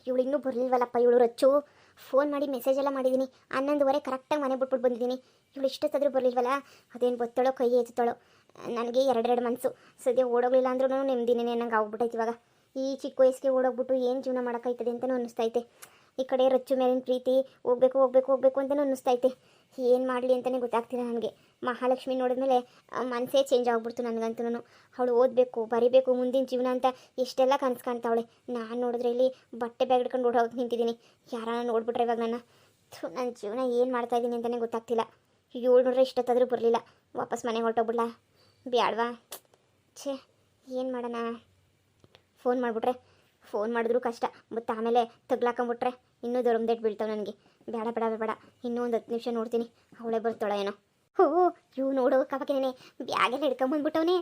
ಇವಳು ಇನ್ನೂ ಬರಲಿಲ್ವಲ್ಲಪ್ಪ ಇವಳು ರಚ್ಚು. ಫೋನ್ ಮಾಡಿ ಮೆಸೇಜ್ ಎಲ್ಲ ಮಾಡಿದ್ದೀನಿ. 11:30 ಕರೆಕ್ಟಾಗಿ ಮನೆ ಬಿಟ್ಬಿಟ್ಟು ಬಂದಿದ್ದೀನಿ. ಇವಳು ಇಷ್ಟೊತ್ತಾದರೂ ಬರಲಿಲ್ವಲ್ಲ. ಅದೇನು ಗೊತ್ತಳೋ ಕೈ ಎತ್ತುತ್ತಾಳೋ. ನನಗೆ ಎರಡೆರಡು ಮನಸ್ಸು. ಸದ್ಯ ಓಡೋಗ್ಲಿಲ್ಲ ಅಂದ್ರೂ ನೆಮ್ಮದಿನೇ ನಂಗೆ ಆಗ್ಬಿಟ್ಟೈತೆ ಇವಾಗ. ಈ ಚಿಕ್ಕ ವಯಸ್ಸಿಗೆ ಓಡೋಗ್ಬಿಟ್ಟು ಏನು ಜೀವನ ಮಾಡೋಕ್ಕಾಯ್ತದೆ ಅಂತಲೂ ಅನ್ನಿಸ್ತೈತೆ. ಈ ಕಡೆ ರಚ್ಚು ಮೇಲಿನ ಪ್ರೀತಿ ಹೋಗ್ಬೇಕು ಹೋಗ್ಬೇಕು ಹೋಗ್ಬೇಕು ಅಂತಲೂ ಅನ್ನಿಸ್ತೈತೆ. ಏನು ಮಾಡಲಿ ಅಂತಲೇ ಗೊತ್ತಾಗ್ತಿಲ್ಲ ನನಗೆ. ಮಹಾಲಕ್ಷ್ಮಿ ನೋಡಿದ್ಮೇಲೆ ಮನಸ್ಸೇ ಚೇಂಜ್ ಆಗ್ಬಿಡ್ತು ನನಗಂತೂ. ಅವಳು ಓದಬೇಕು ಬರಿಬೇಕು ಮುಂದಿನ ಜೀವನ ಅಂತ ಎಷ್ಟೆಲ್ಲ ಕನಸು ಕಾಣ್ತಾವಳೆ. ನಾನು ನೋಡಿದ್ರೆ ಇಲ್ಲಿ ಬಟ್ಟೆ ಬ್ಯಾಗ್ ಹಿಡ್ಕೊಂಡು ಓಡೋಗಿ ನಿಂತಿದ್ದೀನಿ. ಯಾರನ್ನ ನೋಡ್ಬಿಟ್ರೆ ಇವಾಗ ನನ್ನ ಜೀವನ ಏನು ಮಾಡ್ತಾಯಿದ್ದೀನಿ ಅಂತಲೇ ಗೊತ್ತಾಗ್ತಿಲ್ಲ. ಇವಳು ನೋಡ್ರೆ ಇಷ್ಟೊತ್ತಾದರೂ ಬರಲಿಲ್ಲ. ವಾಪಸ್ ಮನೆಗೆ ಹೊರಟೋಗ್ಬಿಡ್ಲಾ ಬ್ಯಾಡ್ವಾ? ಛೇ ಏನು ಮಾಡೋಣ? ಫೋನ್ ಮಾಡಿಬಿಟ್ರೆ ಫೋನ್ ಮಾಡಿದ್ರು ಕಷ್ಟ. ಮತ್ತು ಆಮೇಲೆ ತಗ್ಲಾಕೊಂಬಿಟ್ರೆ ಇನ್ನೂ ದೊರಮ್ದೇಟ್ ಬೀಳ್ತಾವೆ ನನಗೆ. ಬೇಡ ಬೇಡ ಬೇಡ, ಇನ್ನೂ ಒಂದು 10 ನಿಮಿಷ ನೋಡ್ತೀನಿ, ಅವಳೇ ಬರ್ತಾಳೋ ಏನೋ. ಇವು ನೋಡೋ ಕವಾಗೇನೆ ಬ್ಯಾಗೆಲ್ಲ ಹಿಡ್ಕೊಂಬಂದ್ಬಿಟ್ಟವನೇ.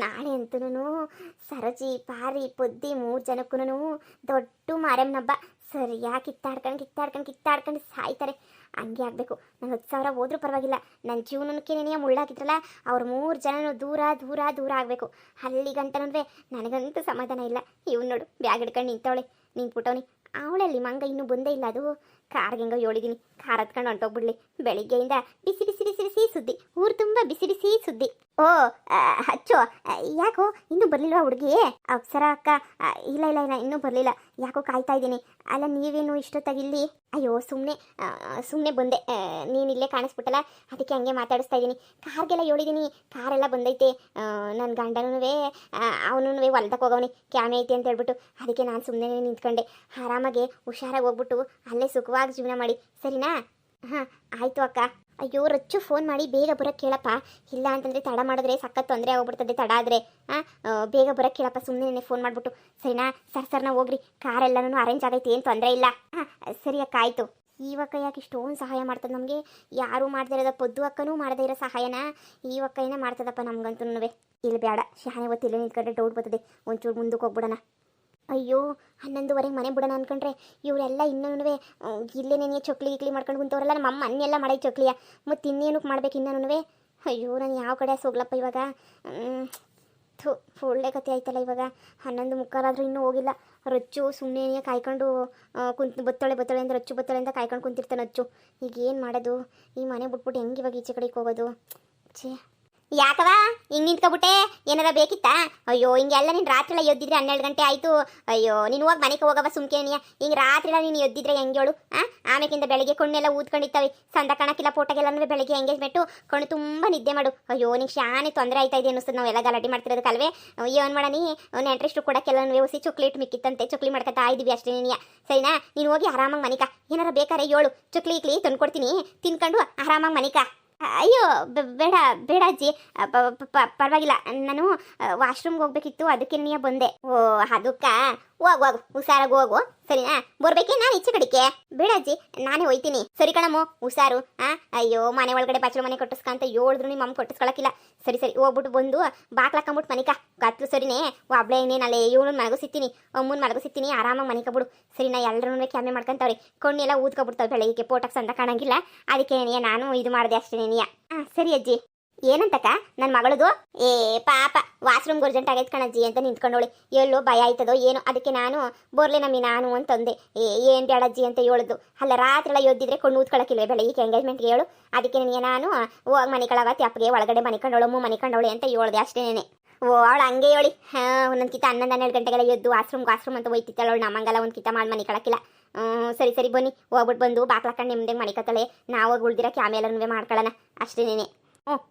ನಾಳೆ ಅಂತೂ ಸರಜಿ ಪಾರಿ ಪೊದ್ದಿ 3 ಜನಕ್ಕೂ ದೊಡ್ಡ ಮಾರಮ್ಮನ ಹಬ್ಬ. ಸರಿಯಾಗಿ ಕಿತ್ತಾಡ್ಕೊಂಡು ಸಾಯ್ತಾರೆ. ಹಂಗೆ ಆಗಬೇಕು. ನಾನು 10,000 ಹೋದ್ರೂ ಪರವಾಗಿಲ್ಲ, ನನ್ನ ಜೀವನಕ್ಕೆ ನೆನೆಯ ಮುಳ್ಳಾಕಿದ್ರಲ್ಲ ಅವ್ರು 3 ಜನನೂ ದೂರ ದೂರ ದೂರ ಆಗಬೇಕು. ಅಲ್ಲಿ ಗಂಟನೂ ನನಗಂತೂ ಸಮಾಧಾನ ಇಲ್ಲ. ಇವ್ನು ನೋಡು ಬ್ಯಾಗ್ ಹಿಡ್ಕೊಂಡು ನಿಂತ್ಬಿಟ್ಟವನಿ. ಅವಳಲ್ಲಿ ಮಂಗ ಇನ್ನೂ ಬಂದೇ ಇಲ್ಲ. ಅದು ಕಾರ್ಗೆ ಹೆಂಗೋ ಹೇಳಿದ್ದೀನಿ, ಕಾರ್ ಹತ್ಕೊಂಡು ಹೊಂಟೋಗ್ಬಿಡ್ಲಿ. ಬೆಳಿಗ್ಗೆಯಿಂದ ಬಿಸಿ ಬಿಸಿ ಬಿಸಿ ಬಿಸಿ ಸುದ್ದಿ, ಊರು ತುಂಬ ಬಿಸಿ ಬಿಸಿ ಸುದ್ದಿ. ಓ ಹಚ್ಚು, ಯಾಕೋ ಇನ್ನೂ ಬರಲಿಲ್ವಾ ಹುಡುಗಿ? ಅಪ್ಸರ ಅಕ್ಕ ಇಲ್ಲ ಇಲ್ಲ ಇಲ್ಲ ಇನ್ನೂ ಬರಲಿಲ್ಲ, ಯಾಕೋ ಕಾಯ್ತಾ ಇದ್ದೀನಿ. ಅಲ್ಲ ನೀವೇನು ಇಷ್ಟೊತ್ತಾಗಿಲ್ಲಿ? ಅಯ್ಯೋ ಸುಮ್ಮನೆ ಬಂದೆ, ನೀನು ಇಲ್ಲೇ ಕಾಣಿಸ್ಬಿಟ್ಟಲ್ಲ ಅದಕ್ಕೆ ಹಂಗೆ ಮಾತಾಡಿಸ್ತಾ ಇದ್ದೀನಿ. ಕಾರ್ಗೆಲ್ಲ ಹೇಳಿದ್ದೀನಿ, ಕಾರೆಲ್ಲ ಬಂದೈತೆ. ನನ್ನ ಗಂಡನೂ ಅವನೂ ಹೊಲ್ದಕ್ಕೆ ಹೋಗವನಿ, ಕ್ಯಾಮೆ ಐತೆ ಅಂತ ಹೇಳ್ಬಿಟ್ಟು. ಅದಕ್ಕೆ ನಾನು ಸುಮ್ಮನೆ ನಿಂತ್ಕೊಂಡೆ. ಆರಾಮಾಗೆ ಹುಷಾರಾಗಿ ಹೋಗ್ಬಿಟ್ಟು ಅಲ್ಲೇ ಸುಖವಾಗಿ ಜೀವನ ಮಾಡಿ, ಸರಿನಾ? ಹಾಂ ಆಯಿತು ಅಕ್ಕ. ಅಯ್ಯೋ ರಚ್ಚು ಫೋನ್ ಮಾಡಿ ಬೇಗ ಬರೋಕ್ಕೆ ಕೇಳಪ್ಪ. ಇಲ್ಲ ಅಂತಂದರೆ ತಡ ಮಾಡಿದ್ರೆ ಸಖತ್ ತೊಂದರೆ ಆಗೋಗ್ಬಿಡ್ತದೆ. ತಡ ಆದರೆ ಬೇಗ ಬರೋಕ್ಕೆ ಕೇಳಪ್ಪ. ಸುಮ್ಮನೆ ಫೋನ್ ಮಾಡಿಬಿಟ್ಟು, ಸರಿನಾ? ಸರ್ನ ಹೋಗ್ರಿ, ಕಾರೆಲ್ಲನೂ ಅರೇಂಜ್ ಆಗೈತೆ, ಏನು ತೊಂದರೆ ಇಲ್ಲ. ಹಾಂ ಸರಿ ಅಕ್ಕ ಆಯಿತು. ಈವಕ್ಕ ಯಾಕೆ ಇಷ್ಟೊಂದು ಸಹಾಯ ಮಾಡ್ತದೆ ನಮಗೆ? ಯಾರೂ ಮಾಡದೇ ಇರೋದ, ಪೊದ್ದು ಅಕ್ಕನೂ ಮಾಡದೇ ಇರೋ ಸಹಾಯನ ಈವಕ್ಕ ಏನೇ ಮಾಡ್ತದಪ್ಪ ನಮ್ಗಂತೂ. ಇಲ್ಲಿ ಬೇಡ, ಶಾನೆ ಹೊತ್ತಿಲ್ಲ ನಿಂತ್ಕೊಂಡ್ರೆ ಡೌಟ್ ಬರ್ತದೆ. ಒಂಚೂರು ಮುಂದಕ್ಕೆ ಹೋಗ್ಬಿಡೋಣ. ಅಯ್ಯೋ 11:30 ಮನೆ ಬಿಡೋಣ ಅಂದ್ಕೊಂಡ್ರೆ ಇವರೆಲ್ಲ ಇನ್ನೂ ಇಲ್ಲೇ ನೆನೆಯ ಚೊಕ್ಲಿ ಗಿಕ್ಲಿ ಮಾಡ್ಕೊಂಡು ಕುಂತವ್ರಲ್ಲ. ನಮ್ಮ ಅಮ್ಮ ಅನ್ನೆಲ್ಲ ಮಾಡೈ ಚೊಕ್ಲಿಯ, ಮತ್ತು ಇನ್ನೇನಕ್ಕೆ ಮಾಡ್ಬೇಕು ಇನ್ನೂ? ಅಯ್ಯೋ ನಾನು ಯಾವ ಕಡೆ ಹೋಗ್ಲಪ್ಪ ಇವಾಗ? ಒಳ್ಳೆ ಕತೆ ಆಯ್ತಲ್ಲ ಇವಾಗ. 11:45 ಇನ್ನೂ ಹೋಗಿಲ್ಲ. ರಚ್ಚು ಸುಮ್ಮನೆ ಕಾಯ್ಕೊಂಡು ಬತ್ತಳೆ ಅಂದ್ರೆ ರಚ್ಚು ಬತ್ತಳೆ ಅಂತ ಕಾಯ್ಕೊಂಡು ಕುಂತಿರ್ತಾನೆ ರಚ್ಚು. ಈಗ ಏನು ಮಾಡೋದು? ಈ ಮನೆ ಬಿಟ್ಬಿಟ್ಟು ಹೆಂಗೆ ಇವಾಗ ಈಚೆ ಕಡೆಗೆ ಹೋಗೋದು? ಛೇ ಯಾಕವಾ ಹಿಂಗೆ ನಿಂತ್ಕೊಬಿಟ್ಟೆ? ಏನಾರ ಬೇಕಿತ್ತಾ? ಅಯ್ಯೋ ಹಿಂಗೆಲ್ಲ ನೀನು ರಾತ್ರಿ ಎಲ್ಲ ಎದ್ದಿದ್ರೆ 12 ಗಂಟೆ ಆಯಿತು. ಅಯ್ಯೋ ನೀನು ಹೋಗಿ ಮನೆಗೆ ಹೋಗವ ಸುಮ್ಕೇನಿಯ. ಹಿಂಗೆ ರಾತ್ರಿ ಎಲ್ಲ ನೀನು ಎದ್ದಿದ್ರೆ ಹೆಂಗೇಳು? ಆಮೇಕಿಂದ ಬೆಳಗ್ಗೆ ಕಣ್ಣೆಲ್ಲ ಊದ್ಕೊಂಡಿರ್ತಾವೆ. ಸಂದ ಕಣಕ್ಕಿಲ್ಲ ಫೋಟೋಗೆಲ್ಲನೂ ಬೆಳಗ್ಗೆ ಎಂಗೇಜ್ಮೆಂಟು ಕಣ್ಣು ತುಂಬ ನಿದ್ದೆ ಮಾಡು. ಅಯ್ಯೋ ನಿಂಗೆ ಶಾನೆ ತೊಂದರೆ ಆಯ್ತಾ ಇದೆ ಅನ್ನಿಸ್ತದೆ. ನಾವೆಲ್ಲ ಗಲಾಟೆ ಮಾಡ್ತಿರೋದಕ್ಕಲ್ವೇ? ಏನು ಮಾಡೋಣ, ನೆಂಟ್ರೆಷ್ಟು ಕೊಡೋಕ್ಕೆಲ್ಲನೂ ಹೊಸಿ ಚೊಕ್ಲೇಟ್ ಮಿಕ್ಕಿತ್ತಂತೆ, ಚೊಕ್ಲಿ ಮಾಡ್ಕೊತಾ ಇದ್ದೀವಿ ಅಷ್ಟೇ ನೀನಿಯ. ಸರಿನಾ? ನೀನು ಹೋಗಿ ಆರಾಮಾಗಿ ಮನಿಕ. ಏನಾರ ಬೇಕಾರೆ ಹೇಳು, ಚೊಕ್ಲಿ ಇಕ್ಲಿ ತಂದ್ಕೊಡ್ತೀನಿ, ತಿನ್ಕೊಂಡು ಆರಾಮಾಗಿ ಮನಿಕ. ಅಯ್ಯೋ ಬೇಡ ಬೇಡ ಅಜ್ಜಿ, ಪರವಾಗಿಲ್ಲ. ನಾನು ವಾಶ್ರೂಮ್ಗೆ ಹೋಗ್ಬೇಕಿತ್ತು, ಅದಕ್ಕೆ ನೀ ಬಂದೆ. ಓ ಅದಕ್ಕ ಹೋಗು ಹುಷಾರಾಗಿ ಹೋಗು, ಸರಿನಾ? ಬರ್ಬೇಕೆ ನಾನು ಈಚೆ ಕಡಿಕೆ? ಬೇಡ ಅಜ್ಜಿ ನಾನೇ ಹೋಯ್ತೀನಿ. ಸರಿ ಕಣಮ್ಮು ಹುಷಾರು. ಅಯ್ಯೋ ಮನೆ ಒಳಗಡೆ ಬಚ್ಚಲು ಮನೆ ಕೊಟ್ಟಿಸ್ಕಂತ ಹೇಳಿದ್ರು ನಿಮ್ಮ ಅಮ್ಮ ಕೊಟ್ಟಿಸ್ಕೊಳಕ್ಕಿಲ್ಲ. ಸರಿ ಹೋಗ್ಬಿಟ್ಟು ಬಂದು ಬಾಕ್ಲಾಕೊಂಬಿಟ್ಟು ಮನಿಕ. ಗತ್ಲು ಸರಿನೇ ಒಬ್ಳೆ ಇನ್ನೇನಲ್ಲೇ ಇವಳು ಮಲಗಿಸಿತ್ತೀನಿ, ಅಮ್ಮನ ಮಲಗಿಸಿತ್ತೀನಿ, ಆರಾಮಾಗಿ ಮನಿಕಬಿಡು. ಸರಿ ನಾ ಎಲ್ಲರೂ ಕ್ಯಾಮೆ ಮಾಡ್ಕೊಂತವ್ರಿ, ಕಣ್ಣೆಲ್ಲ ಊದ್ಕೊಬಿಡ್ತಾವೆ ಬೆಳಗ್ಗೆ, ಪೋಟಕ್ಕೆ ಸಂದ ಕಾಣಂಗಿಲ್ಲ. ಅದಕ್ಕೆ ನಾನು ಇದು ಮಾಡಿದೆ ಅಷ್ಟೇ ನೀನಿಯ. ಸರಿ ಅಜ್ಜಿ. ಏನಂತಕ್ಕ ನನ್ನ ಮಗಳದು? ಏ ಪಾಪ ವಾಶ್ರೂಮ್ಗೆ ಅರ್ಜೆಂಟ್ ಆಗೈತೆ ಕಣಜ್ಜಿ ಅಂತ ನಿಂತ್ಕೊಂಡವಳಿ. ಎಲ್ಲೋ ಭಯ ಆಯ್ತದೋ ಏನೋ, ಅದಕ್ಕೆ ನಾನು ಬೋರ್ಲೆ ನಮ್ಮಿ ನಾನು ಅಂತಂದೆ. ಏನು ಬೇಡಜ್ಜಿ ಅಂತ ಹೇಳಿದ್ದು. ಅಲ್ಲ ರಾತ್ರಿ ಎಲ್ಲ ಎದ್ದಿದ್ರೆ ಕಣ್ಣು ಊದ್ಕೊಳಕ್ಕಿಲ್ವೇ ಬೆಳಗ್ಗೆ ಎಂಗೇಜ್ಮೆಂಟ್ಗೆ ಹೇಳು. ಅದಕ್ಕೆ ನನಗೆ ನಾನು ಹೋಗಿ ಮನಿಕಳಾಗತ್ತೆ ಅಪ್ಪಗೆ ಒಳಗಡೆ ಮನಿಕೊಂಡವಳಮ್ಮ ಮನಿಕೊಂಡವಳೆ ಅಂತ ಹೇಳಿದೆ ಅಷ್ಟೇನೆ. ಓ ಅವಳು ಹಂಗೆ ಹೇಳಿ ಒಂದೊಂದು ಕಿತ್ತ 11-12 ಗಂಟೆಗೆಲ್ಲ ಎದ್ದು ವಾಶ್ರೂಮ್ ಅಂತ ಹೋಯ್ತಿತ್ತಲ್ಲ ಅವಳು. ನಮ್ಮಂಗೆಲ್ಲ ಒಂದು ಕಿತ್ತ ಮಾಡಿ ಮನಿಕಳಕ್ಕಿಲ್ಲ. ಸರಿ ಬನ್ನಿ ಹೋಗ್ಬಿಟ್ಟು ಬಂದು ಬಾಕ್ಲಾಕೊಂಡು ನಿಮ್ದೆ ಮನಿಕತ್ತಳೆ. ನಾವು ಉಳ್ದಿರೋ ಕ್ಯಾಮೆಲ್ಲನೂ ಮಾಡ್ಕೊಳ್ಳೋಣ ಅಷ್ಟೇನೆ.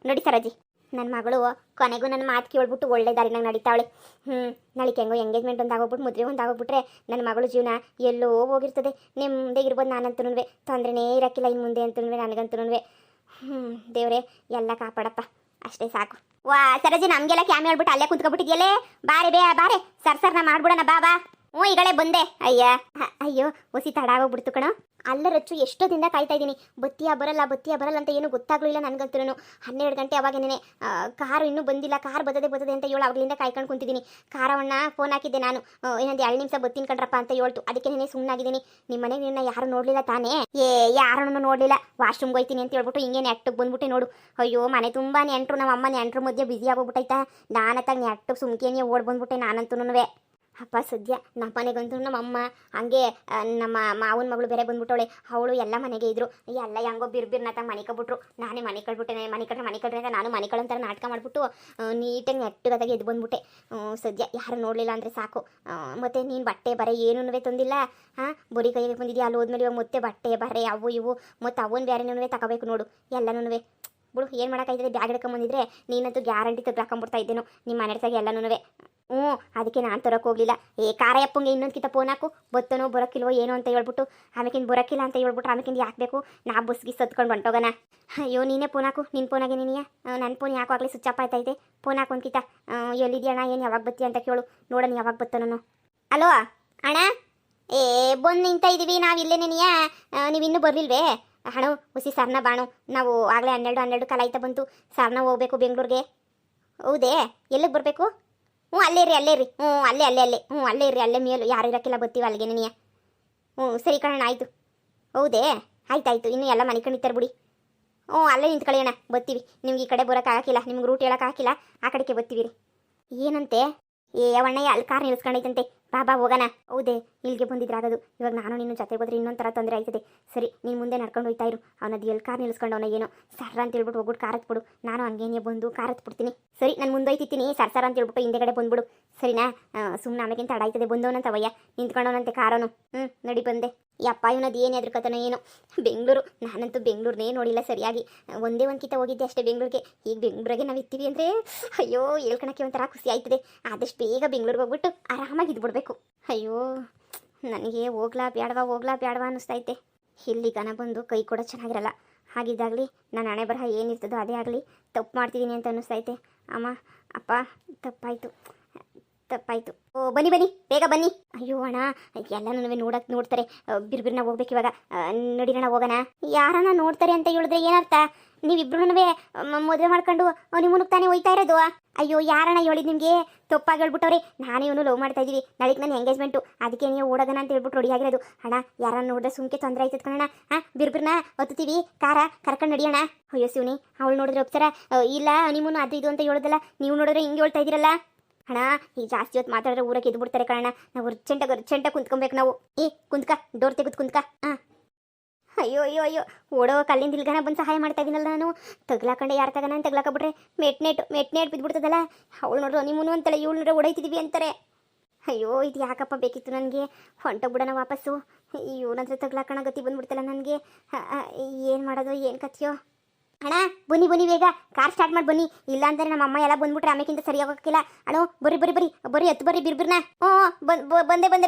ನೋಡಿ ಸರಜಿ, ನನ್ನ ಮಗಳು ಕೊನೆಗೂ ನನ್ನ ಮಾತು ಕೇಳ್ಬಿಟ್ಟು ಒಳ್ಳೆ ದಾರಿನಾಗ ನಡೀತಾವಳೆ. ನಾಳಿಗೆ ಹೆಂಗೋ ಎಂಗೇಜ್ಮೆಂಟ್ ಒಂದು ಆಗೋಗ್ಬಿಟ್ಟು ಮದುವೆ ಒಂದು ಆಗೋಗ್ಬಿಟ್ರೆ ನನ್ನ ಮಗಳು ಜೀವನ ಎಲ್ಲೋ ಹೋಗಿರ್ತದೆ. ನಿಮ್ಮದೇ ಇರ್ಬೋದು. ನಾನಂತೂ ತೊಂದರೆನೇ ಇರೋಕ್ಕಿಲ್ಲ ಇನ್ನು ಮುಂದೆ ಅಂತೂ ನನಗಂತೂ. ದೇವ್ರೆ ಎಲ್ಲ ಕಾಪಾಡಪ್ಪ, ಅಷ್ಟೇ ಸಾಕು. ವಾ ಸರಜಿ ನಮಗೆಲ್ಲ ಕ್ಯಾಮೆ ಹೇಳ್ಬಿಟ್ಟು ಅಲ್ಲೇ ಕುಂತ್ಕೊಬಿಟ್ಟಿದ್ಯಲ್ಲೇ. ಬಾರೆ ಸರ್ನ ಮಾಡ್ಬಿಡೋಣ ಬಾ. ಈಗಳೇ ಬಂದೆ. ಅಯ್ಯೋ ಹೊಸಿ ತಡ ಆಗೋಗ್ಬಿಡ್ತು ಕಣ. ಅಲ್ಲ ರಚ್ಚು ಎಷ್ಟೊದಿಂದ ಕಾಯ್ತಾ ಇದ್ದೀನಿ, ಬತ್ತಿಯ ಬರಲ್ಲ ಅಂತ ಏನು ಗೊತ್ತಾಗ್ಲಿಲ್ಲ ನನಗಂತೂ. 12 ಗಂಟೆ ಅವಾಗೇನೆ ಕಾರು ಇನ್ನೂ ಬಂದಿಲ್ಲ, ಕಾರ್ ಬರ್ತದೆ ಅಂತ ಹೇಳು. ಅವಾಗಲಿಂದ ಕಾಯ್ಕೊಂಡು ಕುಂತಿದ್ದೀನಿ. ಕಾರವನ್ನ ಫೋನ್ ಹಾಕಿದ್ದೆ ನಾನು, ಇನ್ನೊಂದು 2 ನಿಮಿಷ ಬತ್ತೀನಿ ಕಣ್ರಪ್ಪ ಅಂತ ಹೇಳ್ತು. ಅದಕ್ಕೆ ನೀನೇ ಸುಮ್ಮನಾಗಿದ್ದೀನಿ. ನಿಮ್ಮ ಮನೆಗೆ ನಿನ್ನ ಯಾರು ನೋಡಲಿಲ್ಲ ತಾನೇ? ಯಾರನ್ನು ನೋಡಲಿಲ್ಲ, ವಾಶ್ರೂಮ್ಗೆ ಹೋಯ್ತೀನಿ ಅಂತ ಹೇಳ್ಬಿಟ್ಟು ಹಿಂಗೆ ನೆಟ್ಟಿಗೆ ಬಂದ್ಬಿಟ್ಟೆ ನೋಡು. ಅಯ್ಯೋ ಮನೆ ತುಂಬ ನೆಂಟರು, ನಮ್ಮ ಅಮ್ಮ ನೆಂಟರು ಮಧ್ಯೆ ಬಿಸಿ ಆಗೋಗ್ಬಿಟ್ಟೈತಾ. ನಾನತ್ತಾಗ ನೆಟ್ಟಿಗೆ ಸುಮ್ಕೇನೆ ಓಡ್ ಬಂದ್ಬಿಟ್ಟೆ ನಾನಂತೂ. ಅಪ್ಪ ಸದ್ಯ ನಮ್ಮ ಮನೆಗಂತೂ ನಮ್ಮಮ್ಮ ಹಂಗೆ ನಮ್ಮ ಮಾವನ ಮಗಳು ಬೇರೆ ಬಂದ್ಬಿಟ್ಟವಳೆ, ಅವಳು ಎಲ್ಲ ಮನೆಗೆ ಇದ್ರು, ಎಲ್ಲ ಹೆಂಗೋ ಬಿರ್ಬಿರ್ನತ್ತ ಮನೆ ಕಳ್ಬಿಟ್ರು. ನಾನೇ ಮನೆ ಕಳ್ಬಿಟ್ಟೆ, ಮನೆ ಕಳ್ರೆ ಅಂತ ನಾನು ಮನೆ ಕಳ್ಳಂತರ ನಾಟಕ ಮಾಡಿಬಿಟ್ಟು ನೀಟಾಗಿ ನೆಟ್ಟಗದಾಗಿ ಎದ್ದು ಬಂದ್ಬಿಟ್ಟೆ. ಸದ್ಯ ಯಾರು ನೋಡಲಿಲ್ಲ ಅಂದರೆ ಸಾಕು. ಮತ್ತು ನೀನು ಬಟ್ಟೆ ಬರೆ ಏನೂ ತಂದಿಲ್ಲ, ಹಾಂ ಬರೀ ಕೈಗೆ ಬಂದಿದ್ಯಾ, ಅಲ್ಲಿ ಹೋದ್ಮೇಲೆ ಇವಾಗ ಮತ್ತೆ ಬಟ್ಟೆ ಬರೆ ಅವು ಇವು ಮತ್ತು ಅವನು ಬೇರೆನೂ ತಗೋಬೇಕು ನೋಡು ಎಲ್ಲನೂ. ಬಿಡು ಏನು ಮಾಡೋಕ್ಕಾಯ್ತದೆ, ಬ್ಯಾಗ್ ಹಿಡ್ಕೊಂಬಂದಿದ್ರೆ ನೀನಂತೂ ಗ್ಯಾರಂಟಿ ತೆಗ್ದಾಕೊಂಬಿಡ್ತಾ ಇದ್ದೇನು ನಿಮ್ಮ ಮನೆ ಎಲ್ಲನೂ. ಹ್ಞೂ ಅದಕ್ಕೆ ನಾನು ತರೋಕೆ ಹೋಗಲಿಲ್ಲ. ಕಾರಯ್ಯಪ್ಪಂಗೆ ಇನ್ನೊಂದು ಕಿತ್ತ ಫೋನ್ ಹಾಕು, ಬತ್ತನೋ ಬರೋಕ್ಕಿಲ್ವೋ ಏನೋ ಅಂತ ಹೇಳ್ಬಿಟ್ಟು, ಆಮೇಕಿಂದ ಬರೋಕ್ಕಿಲ್ಲ ಅಂತ ಹೇಳ್ಬಿಟ್ರೆ ಆಮೇಕಿಂದ ಯಾಕೆ ಬೇಕು, ನಾ ಬಸ್ಗೆ ಸತ್ಕೊಂಡು ಹೊಂಟೋಗೋಣ. ಅಯ್ಯೋ ನೀನೇ ಫೋನ್ ಹಾಕು, ನಿನ್ನ ಫೋನಾಗೆ ನೀನಿಯ ನನ್ನ ಫೋನ್ ಯಾಕೋ ಆಗಲಿ ಸ್ವಿಚ್ ಆಫ್ ಆಯ್ತೈತೆ. ಫೋನ್ ಹಾಕು ಒಂದು ಕಿತ್ತ, ಎಲ್ಲಿದ್ಯಣ್ಣ ಏನು ಯಾವಾಗ ಬತ್ತಿ ಅಂತ ಕೇಳು ನೋಡೋಣ ಯಾವಾಗ ಬತ್ತನೋ. ಅಲೋ ಅಣ್ಣ, ಬಂದು ನಿಂತ ಇದ್ದೀವಿ ನಾವು ಇಲ್ಲೇ ನೀನಿಯ, ನೀವು ಇನ್ನೂ ಬರಲಿಲ್ವೇ? ಹಣ ಹುಸಿ ಸರ್ನ ಬಾಣು, ನಾವು ಆಗಲೇ 12 ಕಾಲ ಆಯ್ತಾ ಬಂತು, ಸರ್ನ ಹೋಗ್ಬೇಕು ಬೆಂಗಳೂರಿಗೆ. ಹೌದೇ, ಎಲ್ಲಿಗೆ ಬರಬೇಕು? ಹ್ಞೂ ಅಲ್ಲೇ ರೀ ಹ್ಞೂ ಅಲ್ಲೇ ಹ್ಞೂ ಅಲ್ಲೇ ಮೇಲು ಯಾರು ಇರೋಕ್ಕಿಲ್ಲ, ಬರ್ತೀವಿ ಅಲ್ಲಿಗೆ ನೀನಿಯ. ಹ್ಞೂ ಸರಿ ಕಣ ಆಯಿತು. ಹೌದೇ, ಆಯ್ತಾಯ್ತು, ಇನ್ನೂ ಎಲ್ಲ ಮನೆ ಕಣಿತಾರೆ ಬಿಡಿ. ಹ್ಞೂ ಅಲ್ಲೇ ನಿಂತ್ಕೊಳ್ಳಿ ಅಣ್ಣ, ಬರ್ತೀವಿ. ನಿಮ್ಗೆ ಈ ಕಡೆ ಬರೋಕ್ಕಾಗಿಲ್ಲ, ನಿಮ್ಗೆ ರೂಟ್ ಹೇಳೋಕ್ಕಾಗಿಲ್ಲ, ಆ ಕಡೆಗೆ ಬರ್ತೀವಿ ರೀ. ಏನಂತೆ? ಅವಣ್ಣಯ್ಯ ಅಲ್ಲಿ ಕಾರ್ ನಿಲ್ಸ್ಕೊಂಡೈತಂತೆ, ಬಾ ಹೋಗೋಣ. ಹೌದೇ, ಇಲ್ಲಿಗೆ ಬಂದಿದ್ರಾಗದು, ಇವಾಗ ನಾನು ನಿನ್ನ ಜೊತೆ ಹೋದ್ರೆ ಇನ್ನೊಂದು ಥರ ತೊಂದರೆ ಆಯ್ತದೆ. ಸರಿ ನೀನು ಮುಂದೆ ನಡ್ಕೊಂಡು ಹೋಗ್ತಾ ಇರು, ಅವನದು ಎಲ್ಲಿ ಕಾರ್ ನಿಲ್ಸ್ಕೊಂಡು ಅವನ ಏನೋ ಸರ್ ಅಂತ ಹೇಳ್ಬಿಟ್ಟು ಹೋಗ್ಬಿಟ್ಟು ಕಾರ್ ಹತ್ಬಿಡು, ನಾನು ಹಂಗೇನೆ ಬಂದು ಕಾರ್ ಹತ್ಬಿಡ್ತೀನಿ. ಸರಿ ನಾನು ಮುಂದೋಯ್ತಿದ್ದೀನಿ, ಸರ್ ಅಂತ ಹೇಳ್ಬಿಟ್ಟು ಹಿಂದೆಗಡೆ ಬಂದ್ಬಿಡು, ಸರಿನಾ? ಸುಮ್ಮನೆ ಆಮೇಕಿಂತ ಅಡಾಯ್ತದೆ, ಬಂದವನಂತವಯ್ಯ ನಿಂತ್ಕೊಂಡವನಂತೆ ಕಾರನು. ನಡಿ ಬಂದೆ. ಯಪ್ಪ ಇವನದು ಏನು ಎದ್ರಕತನೋ ಏನೋ. ಬೆಂಗಳೂರು, ನಾನಂತೂ ಬೆಂಗಳೂರನ್ನೇ ನೋಡಿಲ್ಲ ಸರಿಯಾಗಿ, ಒಂದೇ ಒಂದು ಕಿತ್ತ ಹೋಗಿದ್ದೆ ಅಷ್ಟೇ ಬೆಂಗಳೂರಿಗೆ. ಈಗ ಬೆಂಗಳೂರಿಗೆ ನಾವು ಇರ್ತೀವಿ ಅಂದರೆ ಅಯ್ಯೋ ಹೇಳ್ಕೊಳಕ್ಕೆ ಒಂಥರ ಖುಷಿ ಆಯ್ತದೆ. ಆದಷ್ಟು ಬೇಗ ಬೆಂಗಳೂರಿಗೆ ಹೋಗ್ಬಿಟ್ಟು ಆರಾಮಾಗಿ ಇದ್ಬಿಡ್ಬೇಕು. ಅಯ್ಯೋ ನನಗೆ ಹೋಗ್ಲಾ ಬ್ಯಾಡವಾ ಅನ್ನಿಸ್ತೈತೆ. ಇಲ್ಲಿ ಗನ ಬಂದು ಕೈ ಕೂಡ ಚೆನ್ನಾಗಿರಲ್ಲ. ಹಾಗಿದ್ದಾಗಲಿ ನನ್ನ ಹಣೆ ಬರಹ ಏನಿರ್ತದೋ ಅದೇ ಆಗಲಿ, ತಪ್ಪು ಮಾಡ್ತಿದ್ದೀನಿ ಅಂತ ಅನ್ನಿಸ್ತೈತೆ. ಅಮ್ಮ ಅಪ್ಪ ತಪ್ಪಾಯಿತು. ಓ ಬನ್ನಿ ಬೇಗ ಬನ್ನಿ. ಅಯ್ಯೋ ಅಣ್ಣ ಎಲ್ಲನೂ ನೋಡ್ತಾರೆ, ಬಿರ್ಬಿರ್ನ ಹೋಗ್ಬೇಕು ಇವಾಗ. ನಡಿರೋಣ ಹೋಗೋಣ. ಯಾರನ್ನ ನೋಡ್ತಾರೆ ಅಂತ ಹೇಳಿದ್ರೆ ಏನರ್ಥ? ನೀವಿಬ್ರು ಮದುವೆ ಮಾಡ್ಕೊಂಡು ನಿಮ್ಮನಿಗೆ ತಾನೇ ಹೋಯ್ತಾ ಇರೋದು? ಅಯ್ಯೋ ಯಾರಣ್ಣ ಹೇಳಿದ್ ನಿಮಗೆ? ತಪ್ಪಾಗಿ ಹೇಳ್ಬಿಟ್ಟವ್ರೆ. ನಾನೇ ಇವನು ಲವ್ ಮಾಡ್ತಾ ಇದ್ದೀವಿ, ನಾಳೆಗೆ ನನ್ನ ಎಂಗೇಜ್ಮೆಂಟು, ಅದಕ್ಕೆ ನೀವು ಓಡೋಣ ಅಂತ ಹೇಳ್ಬಿಟ್ಟು ರೆಡಿ ಆಗಿರೋದು. ಅಣ್ಣ ಯಾರನ್ನ ನೋಡಿದ್ರೆ ಸುಮ್ಕೆ ತೊಂದರೆ ಆಯ್ತದ ಕಣ. ಬಿರ್ಬಿರ್ನ ಹತ್ತೀವಿ, ಕರ್ಕೊಂಡು ನಡಿಯೋಣ. ಅಯ್ಯೋ ಶಿವನಿ, ಅವಳು ನೋಡಿದ್ರೆ ಒಪ್ಸರ ಇಲ್ಲ ನಿಮ್ಮನ್ನು ಅದು ಇದು ಅಂತ ಹೇಳೋದಲ್ಲ, ನೀವು ನೋಡಿದ್ರೆ ಹಿಂಗೆ ಹೇಳ್ತಾ ಇದ್ದೀರಲ್ಲ. ಅಣ್ಣ ಈಗ ಜಾಸ್ತಿ ಹೊತ್ತು ಮಾತಾಡಿದ್ರೆ ಊರಕ್ಕೆ ಎದ್ದು ಬಿಡ್ತಾರೆ ಕಣ. ನಾವು ಅರ್ಜೆಂಟಾಗಿ ಕುಂತ್ಕೊಬೇಕು ನಾವು. ಕುಂತ್ಕ, ಡೋರ್ ತೆಗೆದು ಕುಂತ್ಕ. ಅಯ್ಯೋ ಓಡೋ ಕಲ್ಲಿಂದ ಇಲ್ಗನ ಬಂದು ಸಹಾಯ ಮಾಡ್ತಾ ಇದ್ದೀನಲ್ಲ ನಾನು. ತಗ್ಲಾಕೊಂಡೆ ಯಾರು ತಗನ ಅಂತ ತಗ್ಲಾಕೊಬಿಟ್ರೆ ಮೆಟ್ನೇಟ್ ಬಿದ್ದುಬಿಡ್ತದಲ್ಲ. ಅವಳು ನೋಡ್ರು ನಿಮ್ಮನು ಅಂತಲ್ಲ, ಇವಳು ನೋಡ್ರೆ ಓಡೈತಿದ್ದೀವಿ ಅಂತಾರೆ. ಅಯ್ಯೋ ಇದು ಯಾಕಪ್ಪ ಬೇಕಿತ್ತು ನನಗೆ, ಹೊಂಟೋಗ್ಬಿಡೋಣ ವಾಪಸ್ಸು. ಇವನಂದ್ರೆ ತಗ್ಲಾಕಣ ಗತಿ ಬಂದ್ಬಿಡ್ತಲ್ಲ ನನಗೆ. ಏನು ಮಾಡೋದು ಏನು ಕಥೆಯೋ. ಅಣ್ಣ ಬನ್ನಿ ಬೇಗ ಕಾರ್ ಸ್ಟಾರ್ಟ್ ಮಾಡಿ ಬನ್ನಿ, ಇಲ್ಲ ಅಂದರೆ ನಮ್ಮ ಅಮ್ಮ ಎಲ್ಲ ಬಂದ್ಬಿಟ್ರೆ ಆಮೇಕಿಂತ ಸರಿ ಹೋಗೋಕ್ಕಿಲ್ಲ. ಅಣ್ಣ ಬರ್ರಿ ಹತ್ತು ಬರ್ರಿ ಬಿರ್ಬಿರ್ನ.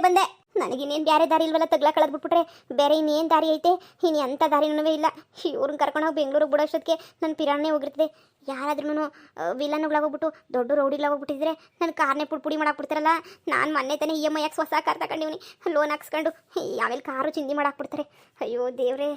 ಬಂದೆ. ನನಗಿನ್ನೇನು ಬೇರೆ ದಾರಿ ಇಲ್ವಲ್ಲ, ತಗ್ಲಾಕಳದ್ಬಿಟ್ಬಿಟ್ರೆ ಬೇರೆ ಇನ್ನೇನು ದಾರಿ ಐತೆ? ಇನ್ನು ಎಂಥ ದಾರಿನೂ ಇಲ್ಲ. ಇವ್ರನ್ನ ಕರ್ಕೊಂಡೋಗಿ ಬೆಂಗಳೂರಿಗೆ ಬಿಡೋಷ್ಟೊತ್ತಿಗೆ ನನ್ನ ಪಿರಾಣೆ ಹೋಗಿರ್ತದೆ. ಯಾರಾದ್ರೂ ವಿಲನ್ಗಳಾಗೋಗ್ಬಿಟ್ಟು ದೊಡ್ಡ ರೌಡಿಗಳಾಗೋಗ್ಬಿಟ್ಟಿದ್ರೆ ನನ್ನ ಕಾರ್ನೇ ಪುಡಿ ಮಾಡಾಕ್ಬಿಡ್ತಾರಲ್ಲ. ನಾನು ಮೊನ್ನೆ ತಾನೇ EMI ಹೊಸ ಕಾರ್ ತಗೊಂಡಿವ್ನಿ, ಲೋನ್ ಹಾಕ್ಸ್ಕೊಂಡು ಆಮೇಲೆ ಕಾರು ಚಿಂದಿ ಮಾಡಾಕ್ಬಿಡ್ತಾರೆ. ಅಯ್ಯೋ ದೇವ್ರೇ.